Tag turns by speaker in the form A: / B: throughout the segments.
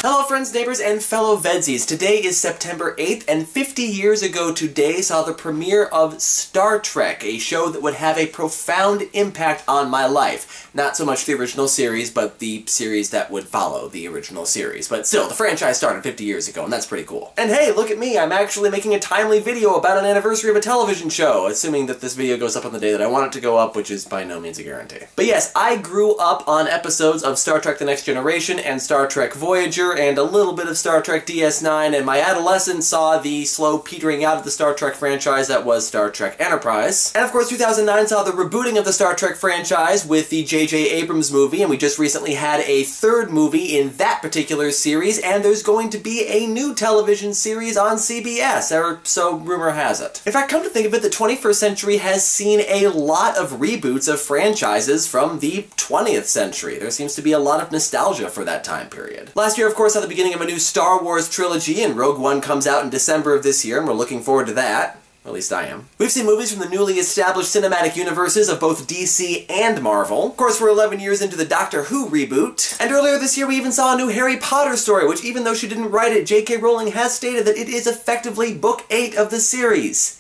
A: Hello friends, neighbors, and fellow Vedsies. Today is September 8th, and 50 years ago today saw the premiere of Star Trek, a show that would have a profound impact on my life. Not so much the original series, but the series that would follow the original series. But still, the franchise started 50 years ago, and that's pretty cool. And hey, look at me, I'm actually making a timely video about an anniversary of a television show, assuming that this video goes up on the day that I want it to go up, which is by no means a guarantee. But yes, I grew up on episodes of Star Trek The Next Generation and Star Trek Voyager, and a little bit of Star Trek DS9, and my adolescence saw the slow petering out of the Star Trek franchise that was Star Trek Enterprise. And of course 2009 saw the rebooting of the Star Trek franchise with the J.J. Abrams movie, and we just recently had a third movie in that particular series, and there's going to be a new television series on CBS, or so rumor has it. In fact, come to think of it, the 21st century has seen a lot of reboots of franchises from the 20th century. There seems to be a lot of nostalgia for that time period. Last year, of course, saw the beginning of a new Star Wars trilogy, and Rogue One comes out in December of this year, and we're looking forward to that. At least I am. We've seen movies from the newly established cinematic universes of both DC and Marvel. Of course, we're 11 years into the Doctor Who reboot. And earlier this year we even saw a new Harry Potter story, which even though she didn't write it, J.K. Rowling has stated that it is effectively book 8 of the series.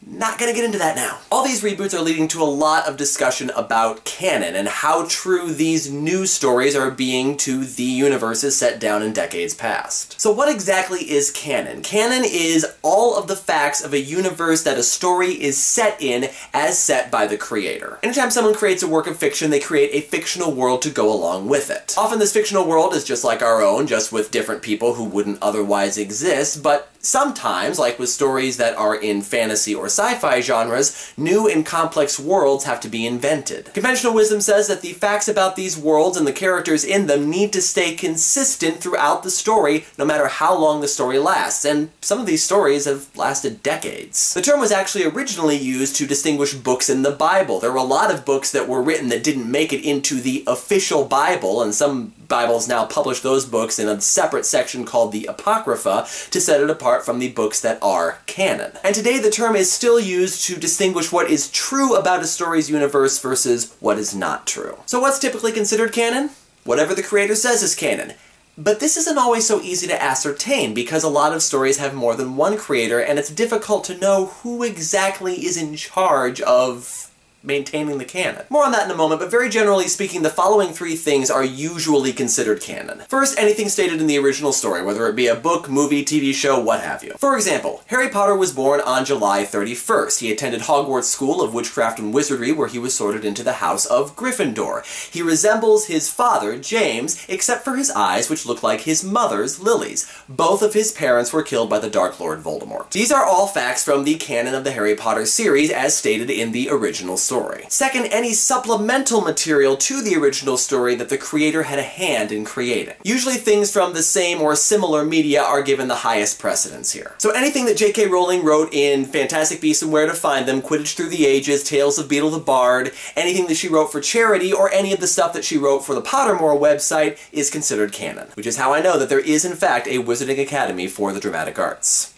A: Not gonna get into that now. All these reboots are leading to a lot of discussion about canon and how true these new stories are being to the universes set down in decades past. So what exactly is canon? Canon is all of the facts of a universe that a story is set in as set by the creator. Anytime someone creates a work of fiction, they create a fictional world to go along with it. Often this fictional world is just like our own, just with different people who wouldn't otherwise exist, but sometimes, like with stories that are in fantasy or sci-fi genres, new and complex worlds have to be invented. Conventional wisdom says that the facts about these worlds and the characters in them need to stay consistent throughout the story, no matter how long the story lasts, and some of these stories have lasted decades. The term was actually originally used to distinguish books in the Bible. There were a lot of books that were written that didn't make it into the official Bible, and some Bibles now publish those books in a separate section called the Apocrypha to set it apart from the books that are canon. And today the term is still used to distinguish what is true about a story's universe versus what is not true. So what's typically considered canon? Whatever the creator says is canon. But this isn't always so easy to ascertain because a lot of stories have more than one creator, and it's difficult to know who exactly is in charge of maintaining the canon. More on that in a moment, but very generally speaking, the following three things are usually considered canon. First, anything stated in the original story, whether it be a book, movie, TV show, what have you. For example, Harry Potter was born on July 31st. He attended Hogwarts School of Witchcraft and Wizardry, where he was sorted into the House of Gryffindor. He resembles his father, James, except for his eyes, which look like his mother's, Lily's. Both of his parents were killed by the Dark Lord Voldemort. These are all facts from the canon of the Harry Potter series as stated in the original story. Second, any supplemental material to the original story that the creator had a hand in creating. Usually things from the same or similar media are given the highest precedence here. So anything that J.K. Rowling wrote in Fantastic Beasts and Where to Find Them, Quidditch Through the Ages, Tales of Beedle the Bard, anything that she wrote for charity, or any of the stuff that she wrote for the Pottermore website is considered canon. Which is how I know that there is in fact a Wizarding Academy for the Dramatic Arts.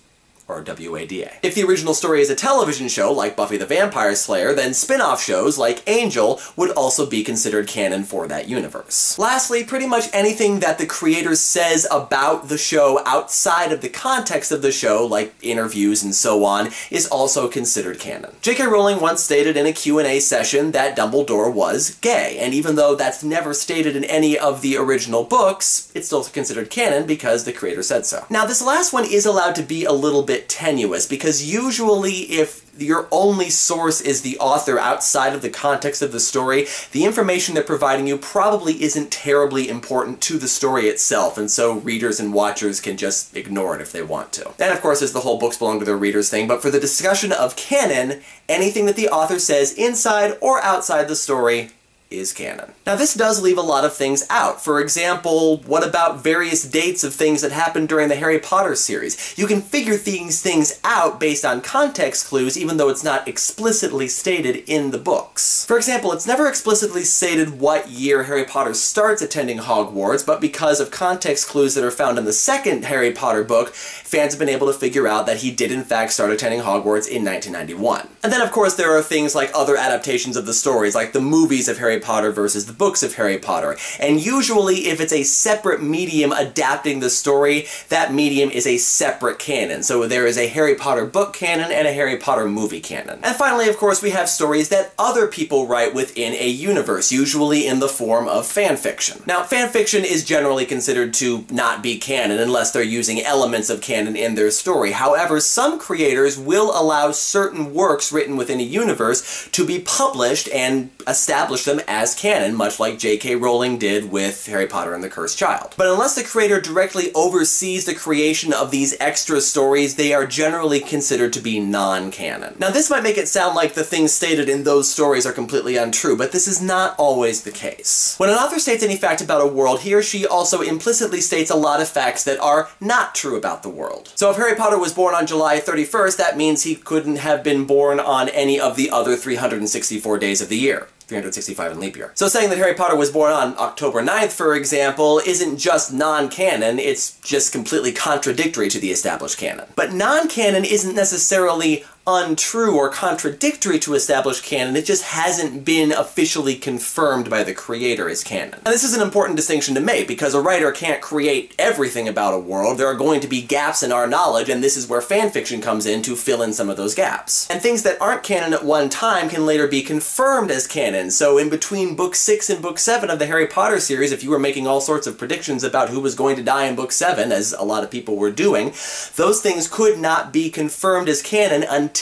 A: Or WADA. If the original story is a television show, like Buffy the Vampire Slayer, then spin-off shows, like Angel, would also be considered canon for that universe. Lastly, pretty much anything that the creator says about the show outside of the context of the show, like interviews and so on, is also considered canon. J.K. Rowling once stated in a Q&A session that Dumbledore was gay, and even though that's never stated in any of the original books, it's still considered canon because the creator said so. Now, this last one is allowed to be a little bit tenuous, because usually if your only source is the author outside of the context of the story, the information they're providing you probably isn't terribly important to the story itself, and so readers and watchers can just ignore it if they want to. And of course there's the whole books belong to their readers thing, but for the discussion of canon, anything that the author says inside or outside the story is canon. Now this does leave a lot of things out. For example, what about various dates of things that happened during the Harry Potter series? You can figure these things out based on context clues even though it's not explicitly stated in the books. For example, it's never explicitly stated what year Harry Potter starts attending Hogwarts, but because of context clues that are found in the second Harry Potter book, fans have been able to figure out that he did in fact start attending Hogwarts in 1991. And then of course there are things like other adaptations of the stories, like the movies of Harry Potter versus the books of Harry Potter. And usually, if it's a separate medium adapting the story, that medium is a separate canon. So there is a Harry Potter book canon and a Harry Potter movie canon. And finally, of course, we have stories that other people write within a universe, usually in the form of fan fiction. Now, fan fiction is generally considered to not be canon unless they're using elements of canon in their story. However, some creators will allow certain works written within a universe to be published and establish them as canon, much like J.K. Rowling did with Harry Potter and the Cursed Child. But unless the creator directly oversees the creation of these extra stories, they are generally considered to be non-canon. Now, this might make it sound like the things stated in those stories are completely untrue, but this is not always the case. When an author states any fact about a world, he or she also implicitly states a lot of facts that are not true about the world. So if Harry Potter was born on July 31st, that means he couldn't have been born on any of the other 364 days of the year. 365 in leap year. So saying that Harry Potter was born on October 9th, for example, isn't just non-canon, it's just completely contradictory to the established canon. But non-canon isn't necessarily untrue or contradictory to established canon, it just hasn't been officially confirmed by the creator as canon. Now, this is an important distinction to make, because a writer can't create everything about a world. There are going to be gaps in our knowledge, and this is where fanfiction comes in to fill in some of those gaps. And things that aren't canon at one time can later be confirmed as canon. So in between book 6 and book 7 of the Harry Potter series, if you were making all sorts of predictions about who was going to die in book 7, as a lot of people were doing, those things could not be confirmed as canon until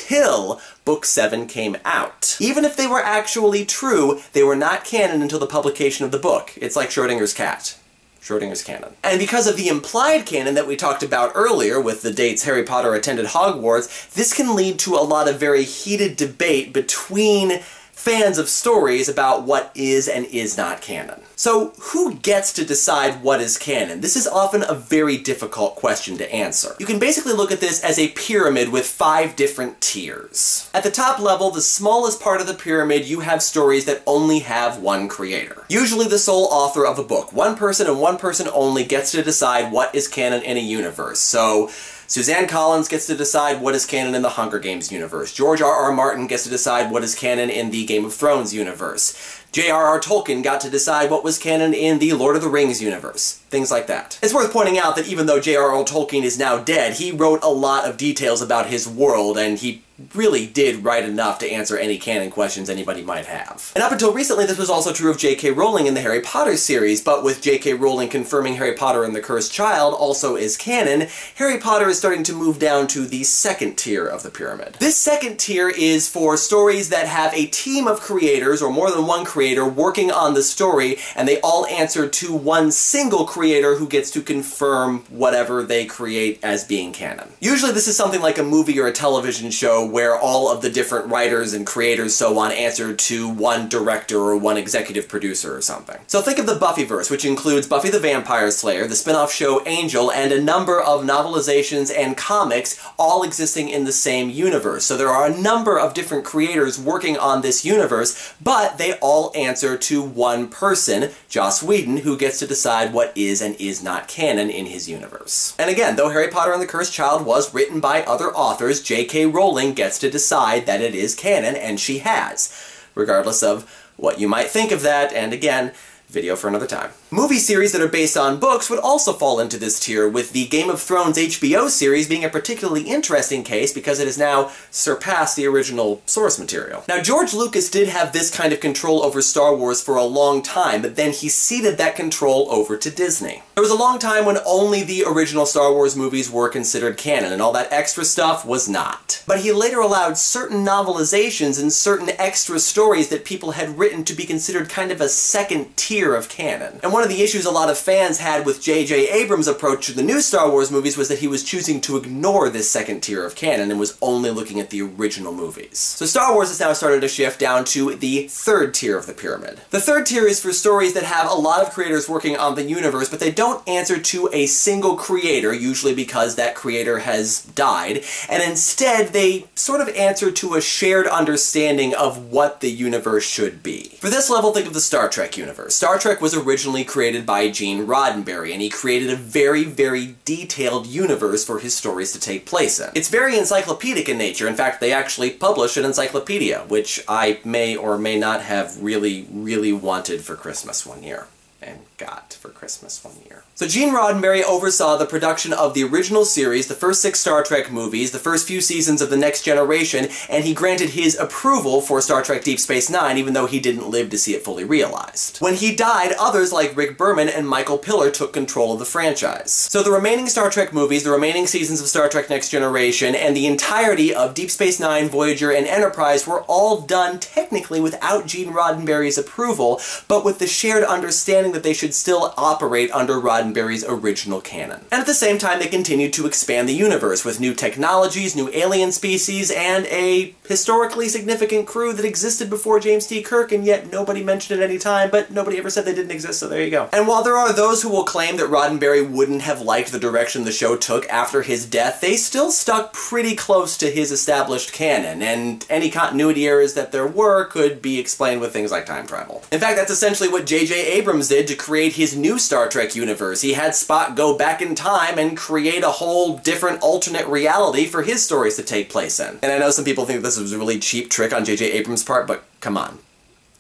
A: Book 7 came out. Even if they were actually true, they were not canon until the publication of the book. It's like Schrodinger's cat. Schrodinger's canon. And because of the implied canon that we talked about earlier with the dates Harry Potter attended Hogwarts, this can lead to a lot of very heated debate between fans of stories about what is and is not canon. So who gets to decide what is canon? This is often a very difficult question to answer. You can basically look at this as a pyramid with 5 different tiers. At the top level, the smallest part of the pyramid, you have stories that only have one creator. Usually the sole author of a book. One person and one person only gets to decide what is canon in a universe. So Suzanne Collins gets to decide what is canon in the Hunger Games universe. George R.R. Martin gets to decide what is canon in the Game of Thrones universe. J.R.R. Tolkien got to decide what was canon in the Lord of the Rings universe. Things like that. It's worth pointing out that even though J.R.R. Tolkien is now dead, he wrote a lot of details about his world, and he really did write enough to answer any canon questions anybody might have. And up until recently, this was also true of J.K. Rowling in the Harry Potter series, but with J.K. Rowling confirming Harry Potter and the Cursed Child also is canon, Harry Potter is starting to move down to the second tier of the pyramid. This second tier is for stories that have a team of creators, or more than one creator, working on the story, and they all answer to one single creator who gets to confirm whatever they create as being canon. Usually this is something like a movie or a television show where all of the different writers and creators so on answer to one director or one executive producer or something. So think of the Buffyverse, which includes Buffy the Vampire Slayer, the spin-off show Angel, and a number of novelizations and comics all existing in the same universe. So there are a number of different creators working on this universe, but they all answer to one person, Joss Whedon, who gets to decide what is and is not canon in his universe. And again, though Harry Potter and the Cursed Child was written by other authors, J.K. Rowling gets to decide that it is canon, and she has, regardless of what you might think of that, and again, video for another time. Movie series that are based on books would also fall into this tier, with the Game of Thrones HBO series being a particularly interesting case because it has now surpassed the original source material. Now, George Lucas did have this kind of control over Star Wars for a long time, but then he ceded that control over to Disney. There was a long time when only the original Star Wars movies were considered canon, and all that extra stuff was not. But he later allowed certain novelizations and certain extra stories that people had written to be considered kind of a second tier of canon. And one of the issues a lot of fans had with J.J. Abrams' approach to the new Star Wars movies was that he was choosing to ignore this second tier of canon and was only looking at the original movies. So Star Wars has now started to shift down to the third tier of the pyramid. The third tier is for stories that have a lot of creators working on the universe, but they don't answer to a single creator, usually because that creator has died, and instead they sort of answer to a shared understanding of what the universe should be. For this level, think of the Star Trek universe. Star Star Trek was originally created by Gene Roddenberry, and he created a very, very detailed universe for his stories to take place in. It's very encyclopedic in nature. In fact, they actually published an encyclopedia, which I may or may not have really, really wanted for Christmas one year. And got for Christmas one year. So Gene Roddenberry oversaw the production of the original series, the first 6 Star Trek movies, the first few seasons of The Next Generation, and he granted his approval for Star Trek Deep Space Nine, even though he didn't live to see it fully realized. When he died, others like Rick Berman and Michael Piller took control of the franchise. So the remaining Star Trek movies, the remaining seasons of Star Trek Next Generation, and the entirety of Deep Space Nine, Voyager, and Enterprise were all done technically without Gene Roddenberry's approval, but with the shared understanding that they should still operate under Roddenberry's original canon. And at the same time, they continued to expand the universe with new technologies, new alien species, and a historically significant crew that existed before James T. Kirk, and yet nobody mentioned it any time, but nobody ever said they didn't exist, so there you go. And while there are those who will claim that Roddenberry wouldn't have liked the direction the show took after his death, they still stuck pretty close to his established canon, and any continuity errors that there were could be explained with things like time travel. In fact, that's essentially what J.J. Abrams did to create his new Star Trek universe. He had Spock go back in time and create a whole different alternate reality for his stories to take place in. And I know some people think this was a really cheap trick on J.J. Abrams' part, but come on.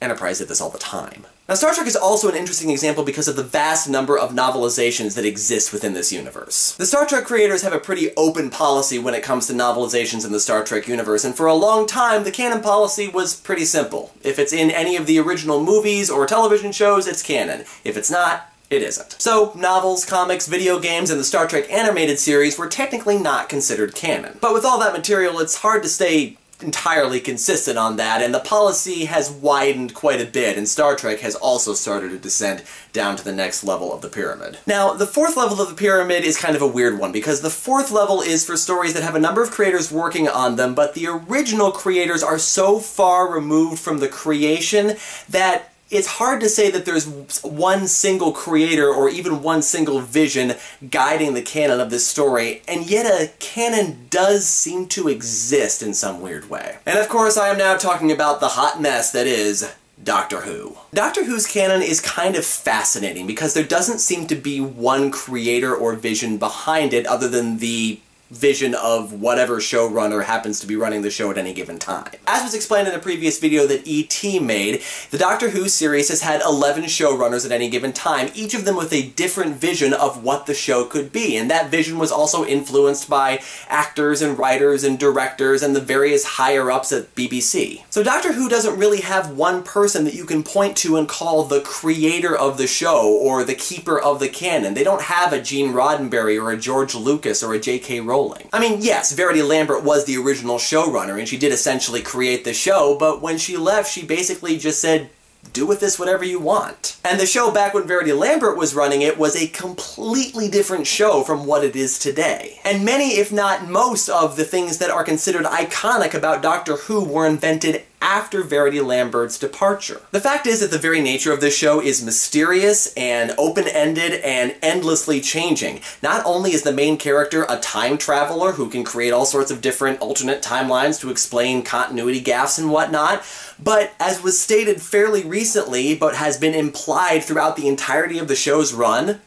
A: Enterprise did this all the time. Now, Star Trek is also an interesting example because of the vast number of novelizations that exist within this universe. The Star Trek creators have a pretty open policy when it comes to novelizations in the Star Trek universe, and for a long time, the canon policy was pretty simple. If it's in any of the original movies or television shows, it's canon. If it's not, it isn't. So, novels, comics, video games, and the Star Trek animated series were technically not considered canon. But with all that material, it's hard to stay entirely consistent on that, and the policy has widened quite a bit, and Star Trek has also started to descend down to the next level of the pyramid. Now, the 4th level of the pyramid is kind of a weird one, because the 4th level is for stories that have a number of creators working on them, but the original creators are so far removed from the creation that it's hard to say that there's one single creator or even one single vision guiding the canon of this story, and yet a canon does seem to exist in some weird way. And of course, I am now talking about the hot mess that is Doctor Who. Doctor Who's canon is kind of fascinating because there doesn't seem to be one creator or vision behind it other than the vision of whatever showrunner happens to be running the show at any given time. As was explained in a previous video that E.T. made, the Doctor Who series has had 11 showrunners at any given time, each of them with a different vision of what the show could be, and that vision was also influenced by actors and writers and directors and the various higher-ups at BBC. So Doctor Who doesn't really have one person that you can point to and call the creator of the show or the keeper of the canon. They don't have a Gene Roddenberry or a George Lucas or a J.K. Rowling. I mean, yes, Verity Lambert was the original showrunner, and she did essentially create the show, but when she left, she basically just said, do with this whatever you want. And the show back when Verity Lambert was running it was a completely different show from what it is today. And many, if not most, of the things that are considered iconic about Doctor Who were invented after Verity Lambert's departure. The fact is that the very nature of this show is mysterious and open-ended and endlessly changing. Not only is the main character a time traveler who can create all sorts of different alternate timelines to explain continuity gaffes and whatnot, but as was stated fairly recently, but has been implied throughout the entirety of the show's run,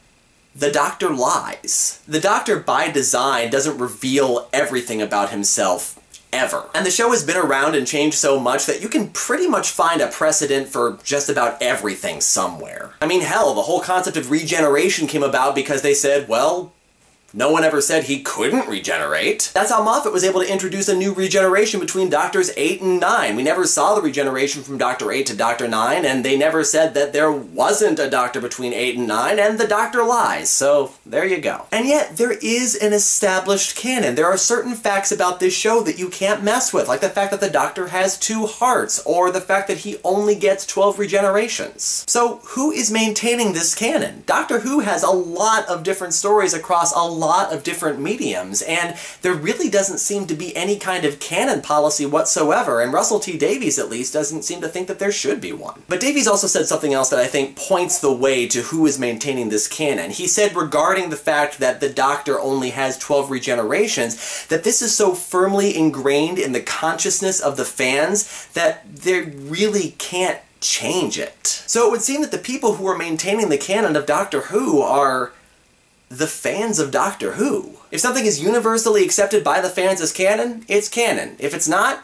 A: the Doctor lies. The Doctor, by design, doesn't reveal everything about himself ever. And the show has been around and changed so much that you can pretty much find a precedent for just about everything somewhere. I mean, hell, the whole concept of regeneration came about because they said, well, no one ever said he couldn't regenerate. That's how Moffat was able to introduce a new regeneration between Doctors 8 and 9. We never saw the regeneration from Doctor 8 to Doctor 9, and they never said that there wasn't a Doctor between 8 and 9, and the Doctor lies. So, there you go. And yet, there is an established canon. There are certain facts about this show that you can't mess with, like the fact that the Doctor has 2 hearts, or the fact that he only gets 12 regenerations. So, who is maintaining this canon? Doctor Who has a lot of different stories across a lot of different mediums, and there really doesn't seem to be any kind of canon policy whatsoever, and Russell T Davies at least doesn't seem to think that there should be one. But Davies also said something else that I think points the way to who is maintaining this canon. He said regarding the fact that the Doctor only has 12 regenerations, that this is so firmly ingrained in the consciousness of the fans that they really can't change it. So it would seem that the people who are maintaining the canon of Doctor Who are the fans of Doctor Who. If something is universally accepted by the fans as canon, it's canon. If it's not,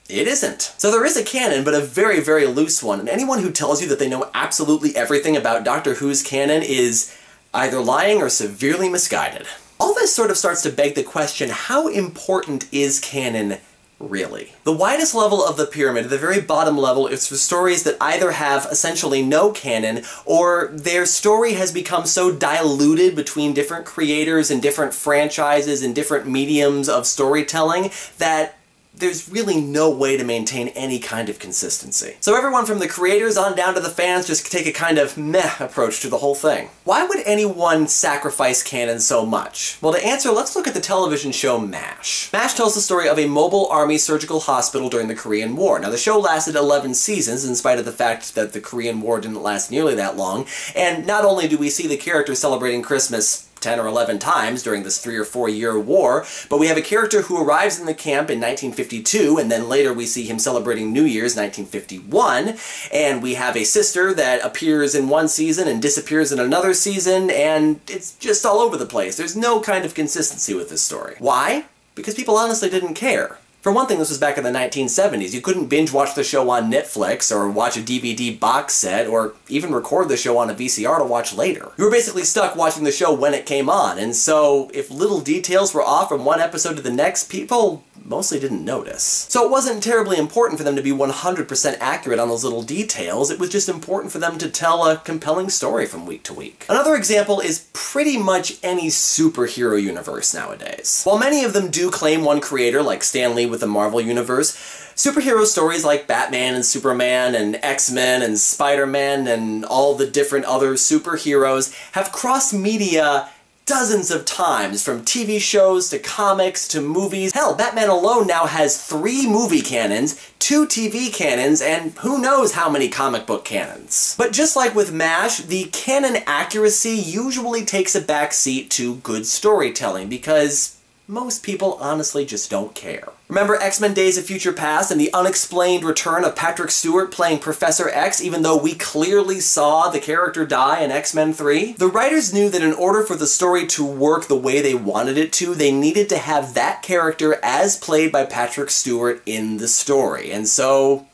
A: it isn't. So there is a canon, but a very, very loose one, and anyone who tells you that they know absolutely everything about Doctor Who's canon is either lying or severely misguided. All this sort of starts to beg the question, how important is canon really? The widest level of the pyramid, the very bottom level, is for stories that either have essentially no canon, or their story has become so diluted between different creators and different franchises and different mediums of storytelling that there's really no way to maintain any kind of consistency. So everyone from the creators on down to the fans just take a kind of meh approach to the whole thing. Why would anyone sacrifice canon so much? Well, to answer, let's look at the television show MASH. MASH tells the story of a mobile army surgical hospital during the Korean War. Now, the show lasted 11 seasons, in spite of the fact that the Korean War didn't last nearly that long, and not only do we see the characters celebrating Christmas 10 or 11 times during this 3 or 4 year war, but we have a character who arrives in the camp in 1952, and then later we see him celebrating New Year's 1951, and we have a sister that appears in one season and disappears in another season, and it's just all over the place. There's no kind of consistency with this story. Why? Because people honestly didn't care. For one thing, this was back in the 1970s. You couldn't binge watch the show on Netflix, or watch a DVD box set, or even record the show on a VCR to watch later. You were basically stuck watching the show when it came on, and so if little details were off from one episode to the next, people mostly didn't notice. So it wasn't terribly important for them to be 100% accurate on those little details, it was just important for them to tell a compelling story from week to week. Another example is pretty much any superhero universe nowadays. While many of them do claim one creator, like Stan Lee with the Marvel Universe, superhero stories like Batman and Superman and X-Men and Spider-Man and all the different other superheroes have crossed media dozens of times, from TV shows to comics to movies. Hell, Batman alone now has 3 movie canons, 2 TV canons, and who knows how many comic book canons. But just like with MASH, the canon accuracy usually takes a backseat to good storytelling, because most people honestly just don't care. Remember X-Men Days of Future Past and the unexplained return of Patrick Stewart playing Professor X, even though we clearly saw the character die in X-Men 3? The writers knew that in order for the story to work the way they wanted it to, they needed to have that character as played by Patrick Stewart in the story, and so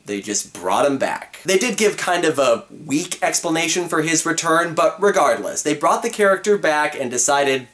A: they just brought him back. They did give kind of a weak explanation for his return, but regardless, they brought the character back and decided,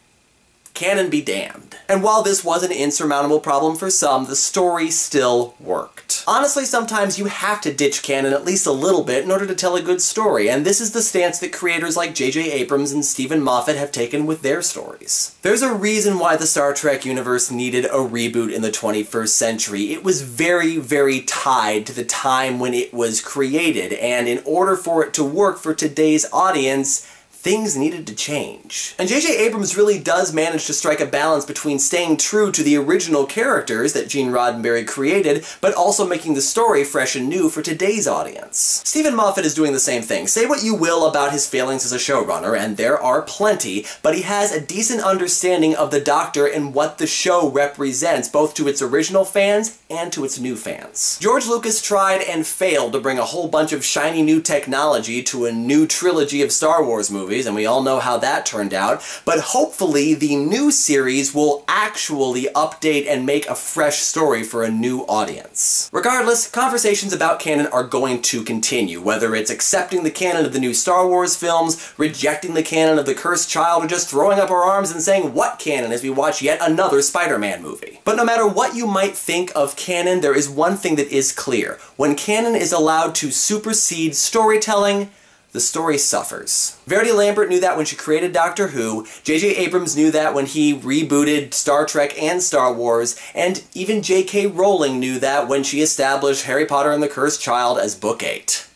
A: canon be damned. And while this was an insurmountable problem for some, the story still worked. Honestly, sometimes you have to ditch canon at least a little bit in order to tell a good story, and this is the stance that creators like J.J. Abrams and Stephen Moffat have taken with their stories. There's a reason why the Star Trek universe needed a reboot in the 21st century. It was very, very tied to the time when it was created, and in order for it to work for today's audience, things needed to change. And J.J. Abrams really does manage to strike a balance between staying true to the original characters that Gene Roddenberry created, but also making the story fresh and new for today's audience. Stephen Moffat is doing the same thing. Say what you will about his failings as a showrunner, and there are plenty, but he has a decent understanding of the Doctor and what the show represents, both to its original fans and to its new fans. George Lucas tried and failed to bring a whole bunch of shiny new technology to a new trilogy of Star Wars movies, and we all know how that turned out, but hopefully the new series will actually update and make a fresh story for a new audience. Regardless, conversations about canon are going to continue, whether it's accepting the canon of the new Star Wars films, rejecting the canon of The Cursed Child, or just throwing up our arms and saying, what canon, as we watch yet another Spider-Man movie. But no matter what you might think of canon, there is one thing that is clear. When canon is allowed to supersede storytelling, the story suffers. Verity Lambert knew that when she created Doctor Who, J.J. Abrams knew that when he rebooted Star Trek and Star Wars, and even J.K. Rowling knew that when she established Harry Potter and the Cursed Child as Book 8.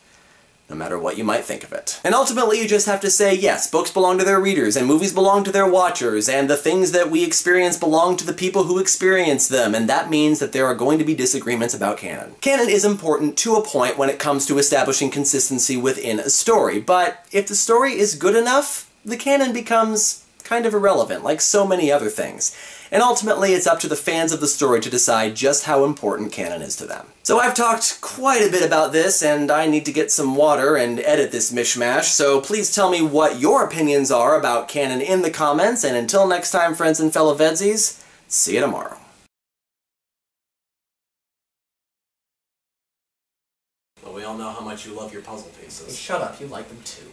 A: no matter what you might think of it. And ultimately, you just have to say, yes, books belong to their readers, and movies belong to their watchers, and the things that we experience belong to the people who experience them, and that means that there are going to be disagreements about canon. Canon is important to a point when it comes to establishing consistency within a story, but if the story is good enough, the canon becomes kind of irrelevant, like so many other things. And ultimately, it's up to the fans of the story to decide just how important canon is to them. So I've talked quite a bit about this, and I need to get some water and edit this mishmash, so please tell me what your opinions are about canon in the comments, and until next time, friends and fellow Vedsies, see you tomorrow. Well, we all know how much you love your puzzle pieces. Hey, shut up, you like them too.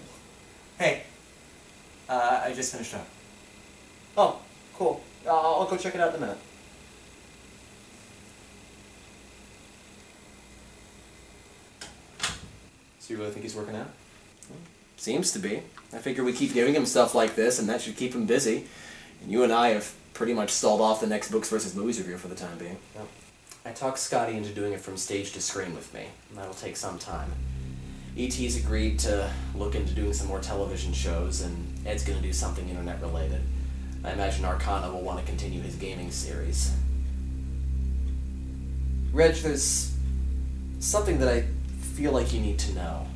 A: Hey, I just finished up. Oh, cool. I'll go check it out in a minute. So you really think he's working out? Well, seems to be. I figure we keep giving him stuff like this, and that should keep him busy. And you and I have pretty much stalled off the next Books vs. Movies review for the time being. Yep. I talked Scotty into doing it from stage to screen with me, and that'll take some time. E.T.'s agreed to look into doing some more television shows, and Ed's gonna do something internet-related. I imagine Arcana will want to continue his gaming series. Reg, there's something that I feel like you need to know.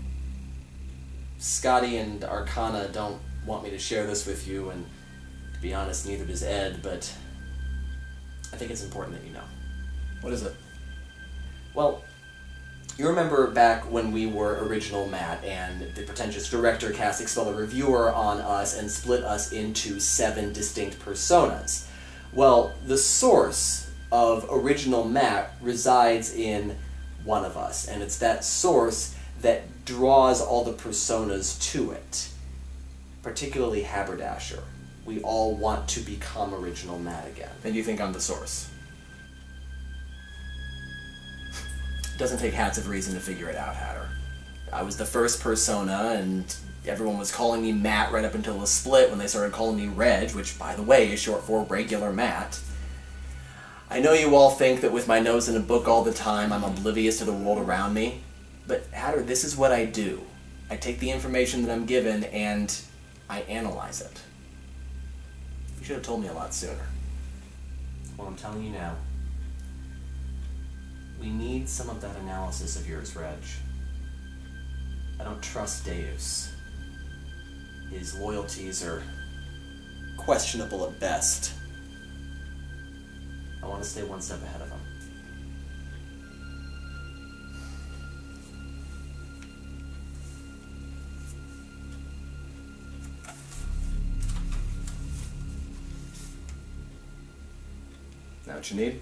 A: Scotty and Arcana don't want me to share this with you, and to be honest, neither does Ed, but I think it's important that you know. What is it? Well, you remember back when we were original Matt, and the pretentious director cast expelled a reviewer on us and split us into 7 distinct personas. Well, the source of original Matt resides in one of us, and it's that source that draws all the personas to it, particularly Haberdasher. We all want to become original Matt again. And you think I'm the source? Doesn't take hats of reason to figure it out, Hatter. I was the first persona, and everyone was calling me Matt right up until the split when they started calling me Reg, which, by the way, is short for regular Matt. I know you all think that with my nose in a book all the time, I'm oblivious to the world around me, but Hatter, this is what I do. I take the information that I'm given, and I analyze it. You should have told me a lot sooner. Well, I'm telling you now. We need some of that analysis of yours, Reg. I don't trust Deus. His loyalties are questionable at best. I want to stay one step ahead of him. Now what you need?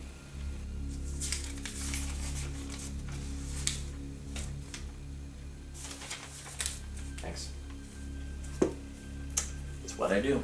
A: Thanks. It's what I do.